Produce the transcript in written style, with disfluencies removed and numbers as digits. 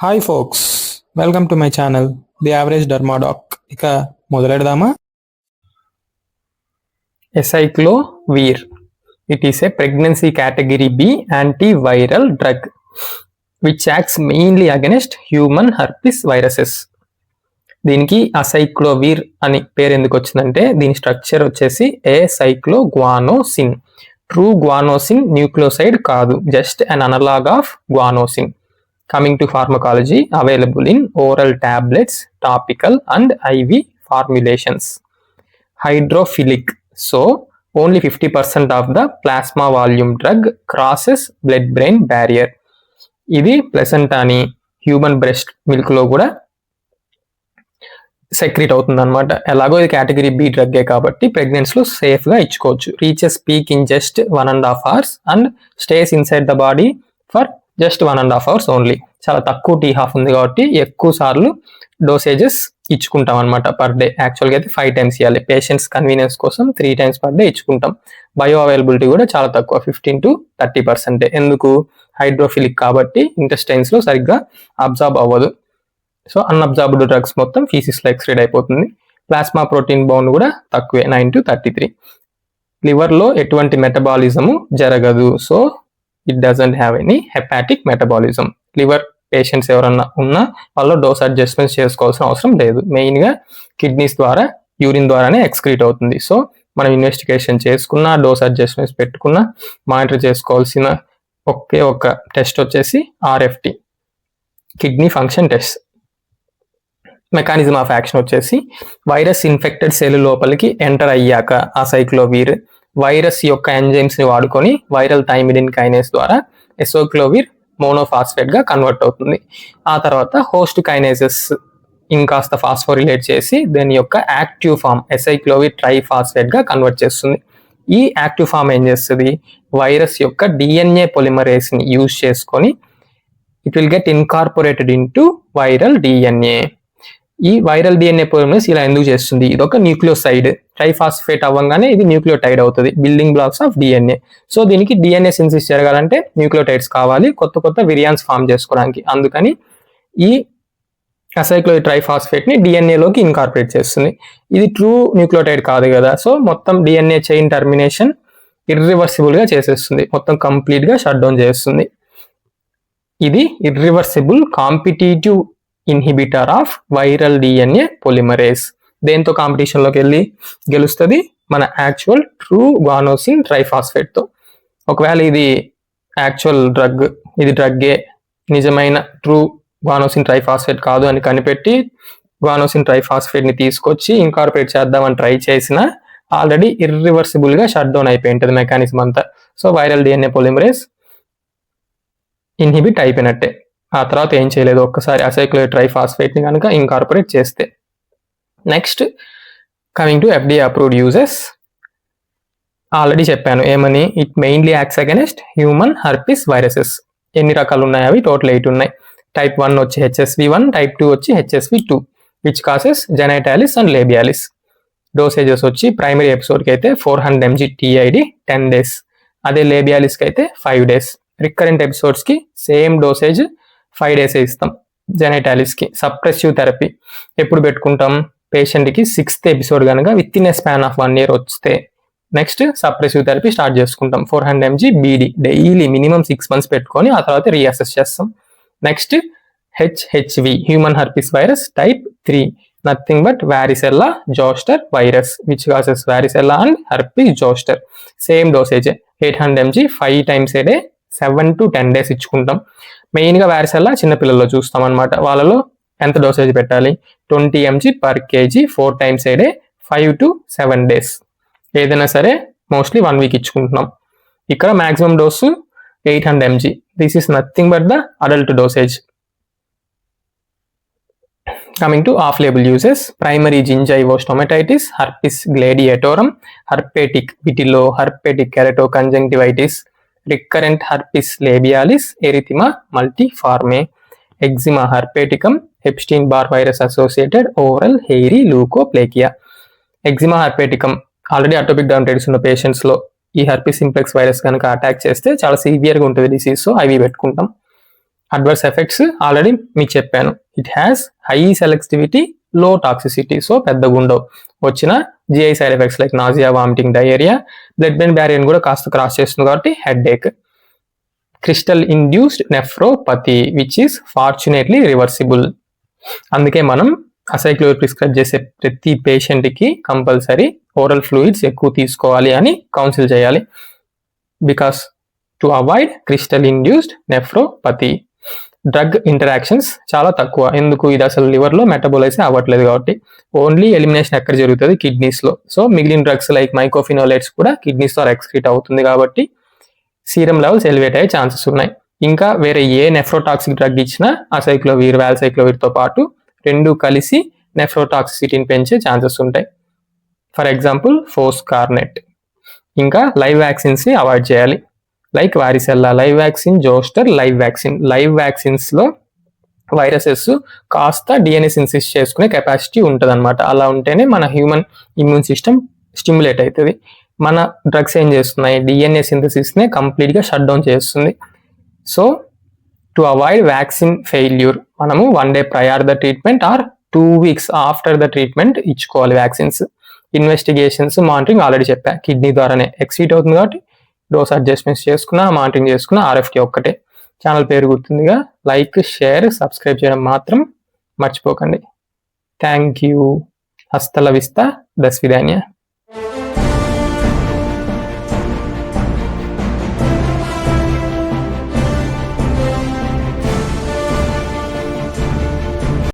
Hi folks, welcome to my channel the average dermadoc. ఇక మొదలెడదామా? Acyclovir. It is a pregnancy category B antiviral drug which acts mainly against human herpes viruses. దీనికి acyclovir అని పేరు ఎందుకు వచ్చిందంటే దీని structure వచ్చేసి ఏసైక్లోగ్వానోసిన్. ట్రూ గ్వానోసిన్ న్యూక్లియోసైడ్ కాదు, just an analogue of guanosine. Coming to pharmacology, available in oral tablets, topical and IV formulations. Hydrophilic, so only 50% of the plasma volume drug crosses blood-brain barrier. ఇది ప్లసెంటాని human breast milk లో కూడా secrete అవుతుంది అనమాట. ఎలాగో ఇది category B డ్రగ్గే కాబట్టి ప్రెగ్నెన్సీలో safe గా ఇచ్చుకోవచ్చు. Reaches peak in just 1.5 hours and stays inside the body for just 1.5 hours only. చాలా తక్కువ టీ హాఫ్ ఉంది కాబట్టి ఎక్కువ సార్లు డోసేజెస్ ఇచ్చుకుంటాం అనమాట పర్ డే. యాక్చువల్గా అయితే 5 times ఇవ్వాలి. పేషెంట్స్ కన్వీనియన్స్ కోసం 3 times పర్ డే ఇచ్చుకుంటాం. బయో అవైలబిలిటీ కూడా చాలా తక్కువ, 15 to 30%. ఎందుకు? హైడ్రోఫిలిక్ కాబట్టి ఇంటెస్టైన్స్ లో సరిగ్గా అబ్జార్బ్ అవ్వదు. సో అన్అబ్జార్బ్డ్ డ్రగ్స్ మొత్తం ఫీసిస్ లో ఎక్స్క్రీడ్ అయిపోతుంది. ప్లాస్మా ప్రోటీన్ బౌండ్ కూడా తక్కువే, 9 to 33. లివర్ లో ఎటువంటి మెటబాలిజము జరగదు. So it doesn't have any hepatic metabolism. Liver patients ఎవరన్నా ఉన్నా వాళ్ళు డోస్ అడ్జస్ట్మెంట్స్ చేసుకోవాల్సిన అవసరం లేదు. మెయిన్ గా కిడ్నీస్ ద్వారా, యూరిన్ ద్వారానే ఎక్స్క్రీట్ అవుతుంది. సో మనం ఇన్వెస్టిగేషన్ చేసుకున్నా, డోస్ అడ్జస్ట్మెంట్స్ పెట్టుకున్నా మానిటర్ చేసుకోవాల్సిన ఒకే ఒక టెస్ట్ వచ్చేసి RFT, kidney function test. Mechanism of action వచ్చేసి వైరస్ ఇన్ఫెక్టెడ్ సెల్ లోపలికి ఎంటర్ అయ్యాక అసైక్లోవీర్ వైరస్ యొక్క ఎంజైమ్స్ ని వాడుకొని వైరల్ థైమిడిన్ కైనేస్ ద్వారా ఎసైక్లోవీర్ మోనోఫాస్ఫేట్ గా కన్వర్ట్ అవుతుంది. ఆ తర్వాత హోస్ట్ కైనేసెస్ ఇంకాస్త ఫాస్ఫోరిలేట్ చేసి దాని యొక్క యాక్టివ్ ఫామ్ ఎసైక్లోవీర్ ట్రైఫాస్ఫేట్ గా కన్వర్ట్ చేస్తుంది. ఈ యాక్టివ్ ఫామ్ ఏం చేస్తుంది? వైరస్ యొక్క డిఎన్ఏ పొలిమరేస్ ని యూజ్ చేసుకొని it will get incorporated into viral DNA. ఈ వైరల్ డిఎన్ఏ పొలిమరేస్ ఇలా ఎందుకు చేస్తుంది? ఇది ఒక న్యూక్లియోసైడ్. ట్రైఫాస్ఫేట్ అవ్వగానే ఇది న్యూక్లియోటైడ్ అవుతుంది, building blocks of DNA. So దీనికి డిఎన్ఏ సింథసిస్ జరగాలంటే న్యూక్లియోటైడ్స్ కావాలి, కొత్త కొత్త విరియాన్స్ ఫామ్ చేసుకోవడానికి. అందుకని ఈ అసైక్లోవీర్ ట్రైఫాస్ఫేట్ ని డిఎన్ఏ లోకి ఇన్కార్పొరేట్ చేస్తుంది. ఇది ట్రూ న్యూక్లియోటైడ్ కాదు కదా, సో మొత్తం డిఎన్ఏ చైన్ టర్మినేషన్ ఇర్రివర్సిబుల్ గా చేసేస్తుంది, మొత్తం కంప్లీట్ గా షట్ డౌన్ చేస్తుంది. ఇది irreversible competitive inhibitor of viral DNA polymerase. దేంతో కాంపిటీషన్ లోకి వెళ్ళి గెలుస్తుంది? మన యాక్చువల్ ట్రూ గ్వానోసిన్ ట్రైఫాస్ఫేట్ తో. ఒకవేళ ఇది యాక్చువల్ డ్రగ్, ఇది డ్రగ్గే, నిజమైన ట్రూ గ్వానోసిన్ ట్రైఫాస్ఫేట్ కాదు అని కనిపెట్టి గ్వానోసిన్ ట్రైఫాస్ఫేట్ ని తీసుకొచ్చి ఇన్కార్పొరేట్ చేద్దామని ట్రై చేసినా ఆల్రెడీ ఇర్రివర్సిబుల్ గా షట్ డౌన్ అయిపోయి ఉంటుంది మెకానిజం అంతా. సో వైరల్ డిఎన్ఏ పొలిమరేస్ ఇన్హిబిట్ అయిపోయినట్టే. ఆ తర్వాత ఏం చేయలేదు, ఒక్కసారి అసైక్లోవీర్ ట్రైఫాస్ఫేట్ ని కనుక ఇన్కార్పొరేట్ చేస్తే. Next coming to FDA approved uses. Already చెప్పాను ఏమని, it mainly acts against human herpes viruses. ఎన్ని రకాలు ఉన్నాయి? అవి టోటల్ 8 ఉన్నాయి. టైప్ 1 వచ్చి HSV1, టైప్ 2 వచ్చి HSV2 which causes genitalis and labialis. Dosages వచ్చి ప్రైమరీ ఎపిసోడ్ కి అయితే 400 mg TID 10 days, అదే లేబియాలిస్ కి అయితే 5 days. రికరెంట్ ఎపిసోడ్స్ కి సేమ్ డోసేజ్ 5 days ఇస్తాం. జెనైటాలిస్ కి సప్రెసివ్ థెరపీ ఎప్పుడు పెట్టుకుంటాం? పేషెంట్ కి 6th ఎపిసోడ్ కనుక with in a span of 1 year వస్తే నెక్స్ట్ సప్రెసివ్ థెరపీ స్టార్ట్ చేసుకుంటాం. 400 mg BD daily minimum 6 months పెట్టుకొని ఆ తర్వాత రీఅసెస్ చేస్తాం. Next HHV human herpes virus type 3, nothing but వారిసెల్లా zoster virus which causes వారిసెల్లా and herpes zoster. Same dosage 800 mg 5 times a day 7 to 10 days ఇచ్చుకుంటాం. Main గా వారిసెల్లా చిన్నపిల్లల్లో చూస్తాం అనమాట. వాళ్ళలో ఎంత డోసేజ్ పెట్టాలి? 20 mg per kg 4 times a day 5 to 7 days. ఏదైనా సరే mostly 1 week ఇచ్చుకుంటున్నాం. ఇక్కడ maximum dose 800 mg. This is nothing but the adult dosage. Coming to off-label uses, primary gingival stomatitis, herpes gladiatorum, herpetic vitiligo, herpetic keratoconjunctivitis, recurrent herpes labialis, erythema multiforme, eczema herpeticum, Epstein-Barr virus associated oral hairy leukoplakia. Eczema herpeticum already atopic dermatitis ఉన్న patients లో ఈ herpes simplex virus కనుక attack చేస్తే చాలా severe గా ఉంటుంది disease. So అవి పెట్టుకుంటాం. అడ్వర్స్ ఎఫెక్ట్స్ ఆల్రెడీ మీకు చెప్పాను. It has high selectivity, low toxicity. So పెద్దగా ఉండవు. వచ్చిన GI side effects like nausea, vomiting, diarrhoea, blood brain barrier కూడా కాస్త క్రాస్ చేస్తుంది కాబట్టి headache. Crystal induced nephropathy which is fortunately reversible. అందుకే మనం అసైక్లోవిర్ ప్రిస్క్రైబ్ చేసే ప్రతి పేషెంట్కి కంపల్సరీ ఓరల్ ఫ్లూయిడ్స్ ఎక్కువ తీసుకోవాలి అని కౌన్సిల్ చేయాలి. Because to avoid crystal induced nephropathy. Drug interactions చాలా తక్కువ. ఎందుకు? ఇది అసలు లివర్లో మెటబోలైజ్ అవ్వట్లేదు కాబట్టి. ఓన్లీ ఎలిమినేషన్ ఎక్కడ జరుగుతుంది? కిడ్నీస్లో. సో మిగిలిన డ్రగ్స్ లైక్ మైకోఫినోలేట్స్ కూడా కిడ్నీస్ ద్వారా ఎక్స్క్రీట్ అవుతుంది కాబట్టి సీరం లెవెల్స్ ఎలివేట్ అయ్యే ఛాన్సెస్ ఉన్నాయి. ఇంకా వేరే ఏ నెఫ్రోటాక్సిక్ డ్రగ్ ఇచ్చినా అసైక్లోవిర్, వాల్సైక్లోవిర్తో పాటు రెండు కలిసి నెఫ్రోటాక్సిసిటీని పెంచే ఛాన్సెస్ ఉంటాయి. For example foscarnet. ఇంకా లైవ్ వ్యాక్సిన్స్ని అవాయిడ్ చేయాలి. Like varicella, live vaccine, zoster, live vaccine. Live వ్యాక్సిన్స్లో వైరసెస్ కాస్త డిఎన్ఏ సింథసిస్ చేసుకునే కెపాసిటీ ఉంటుంది అనమాట. అలా ఉంటేనే మన హ్యూమన్ ఇమ్యూన్ సిస్టమ్ స్టిమ్యులేట్ అవుతుంది. మన డ్రగ్స్ ఏం చేస్తున్నాయి? డిఎన్ఏ సింథసిస్నే కంప్లీట్గా షట్ డౌన్ చేస్తుంది. So to avoid vaccine failure మనము 1 day prior the treatment or 2 weeks after the treatment ఇచ్చుకోవాలి వ్యాక్సిన్స్. ఇన్వెస్టిగేషన్స్, మానిటరింగ్ ఆల్రెడీ చెప్పా. కిడ్నీ ద్వారానే ఎక్సీట్ అవుతుంది కాబట్టి డోస్ అడ్జస్ట్మెంట్స్ చేసుకున్నా, మానిటరింగ్ చేసుకున్నా ఆర్ఎఫ్టీ ఒక్కటే. ఛానల్ పేరు గుర్తుందిగా, లైక్, షేర్, సబ్స్క్రైబ్ చేయడం మాత్రం మర్చిపోకండి. Thank you. హస్తల విస్తా, దస్విధాన్య.